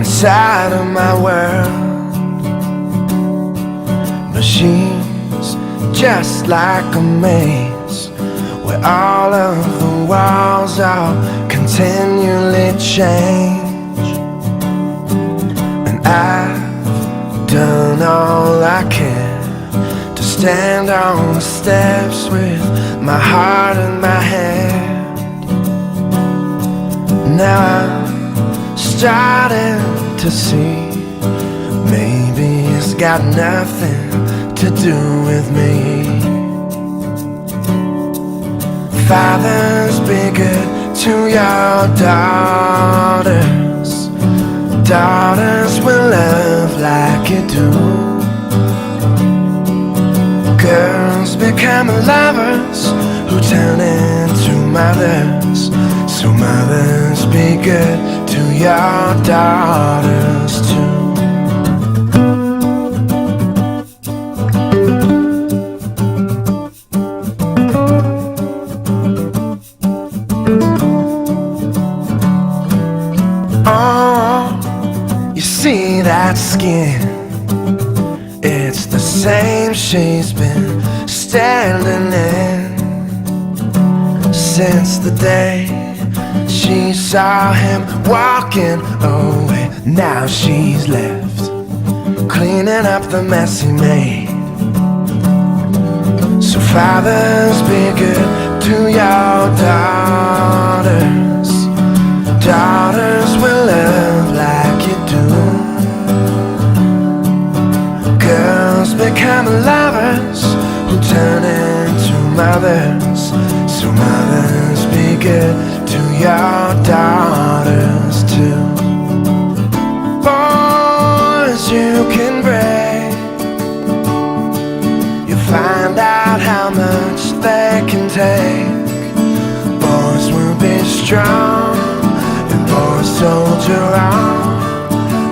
inside of my world. But she's just like a maze, where all of the walls are continually change. And I've done all I can to stand on the steps with my heart in my hand. Now I'm starting to see, maybe it's got nothing to do with me. Fathers, be good to your daughters. Daughters will love like you do. Girls become lovers who turn into mothers. So mothers, be good to your daughters too. See that skin, it's the same she's been standing in since the day she saw him walking away. Now she's left cleaning up the mess he made. So fathers, be good to your daughters. Daughters will love like you do. Girls become lovers who turn into mothers. So mothers, be good to your daughters too. Boys, you can break, you find out how much they can take. Boys will be strong, boys soldier on,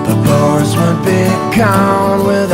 but boys would be gone with